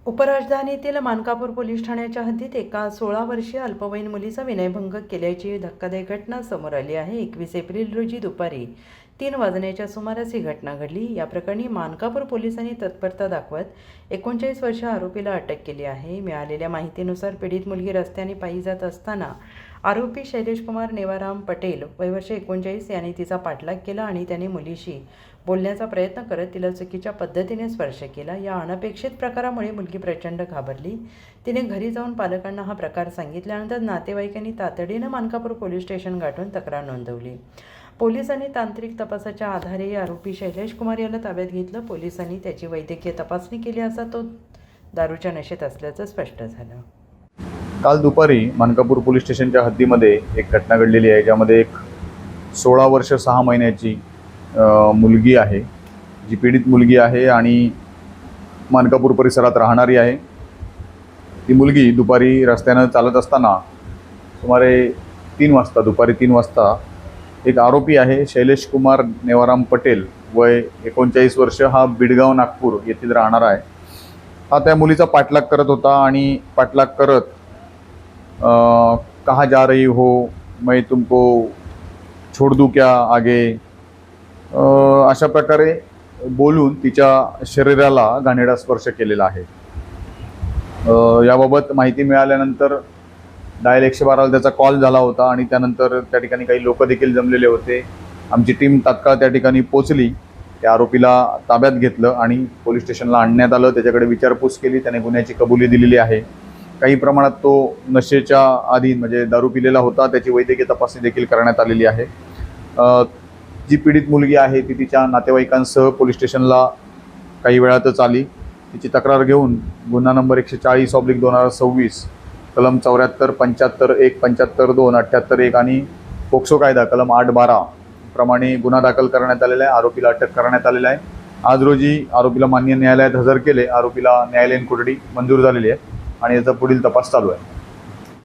उपराजधानीतील Mankapur police ठाण्याच्या हद्दीत एका 16 वर्षीय अल्पवयीन मुलीचा विनयभंग केल्याची धक्कादायक घटना समोर आली आहे। 21 एप्रिल रोजी दुपारी 3 वाजण्याच्या सुमारास ही घटना घडली। या प्रकरणी मानकापूर पोलिसांनी तत्परता दाखवत 39 वर्षीय आरोपीला अटक केली आहे। मिळालेल्या माहितीनुसार पीडित मुलगी रस्त्याने पायी जात असताना आरोपी शैलेश कुमार नेवाराम पटेल वय वर्ष 39 यांनी तिचा पाठलाग केला आणि त्याने मुलीशी बोलण्याचा प्रयत्न करत तिला चुकीच्या पद्धतीने स्पर्श केला। या अनपेक्षित प्रकारामुळे मुलगी प्रचंड घाबरली। तिने घरी जाऊन पालकांना हा प्रकार सांगितल्यानंतर नातेवाईकांनी तातडीने मानकापूर पोलीस स्टेशन गाठून तक्रार नोंदवली। पोलिसांनी तांत्रिक तपासाच्या आधारे आरोपी शैलेश कुमार याला ताब्यात घेतलं। पोलिसांनी त्याची वैद्यकीय तपासणी केली असता तो दारूच्या नशेत असल्याचं स्पष्ट झालं। काल दुपारी मानकापूर पोलीस स्टेशनच्या हद्दीमध्ये एक घटना घडलेली आहे, ज्यामध्ये एक 16 वर्ष 6 महिन्याची मुलगी आहे, जी पीडित मुलगी आहे आणि मानकापूर परिसरात राहणारी आहे। ती मुलगी दुपारी रस्त्यानं चालत असताना सुमारे दुपारी 3 वाजता एक आरोपी आहे शैलेश कुमार नेवाराम पटेल वय 39 वर्ष, हा बिडगाव नागपूर येथील राहणार आहे। हा त्या मुलीचा पाठलाग करत होता आणि पाठलाग करत कहाँ जा रही हो, मैं तुमको छोड़ दूँ क्या आगे, अशा प्रकारे बोलून तिच्या शरीराला घाणेरडा स्पर्श केलेला आहे। याबाबत माहिती मिळाल्यानंतर डायल 112ला त्याचा कॉल झाला होता आणि त्यानंतर त्या ठिकाणी काही लोक देखील जमलेले होते। आमची टीम तात्काळ त्या ठिकाणी पोहोचली, त्या आरोपीला ताब्यात घेतलं आणि पोलीस स्टेशनला आणण्यात आलं। त्याच्याकडे विचारपूस केली, त्याने गुन्ह्याची कबुली दिलेली आहे। काही प्रमाणात तो नशेच्या अधीन म्हणजे दारू पिलेला होता, त्याची वैद्यकीय तपासणी देखील करण्यात आलेली आहे। जी पीडित मुलगी आहे ती तिच्या नातेवाईकांसह पोलीस स्टेशनला काही वेळातच आली। तिची तक्रार घेऊन गुन्हा नंबर 140/2026 कलम 74, 75, 1, 75, 2, 78, 1 आणि पोक्सो कायदा कलम 8/12 प्रमाणे गुन्हा दाखल करण्यात आलेला आहे। आरोपीला अटक करण्यात आलेला आहे। आज रोजी आरोपीला मान्य न्यायालयात हजर केले। आरोपीला न्यायालयीन कोठडी मंजूर झालेली आहे आणि याचा पुढील तपास चालू आहे।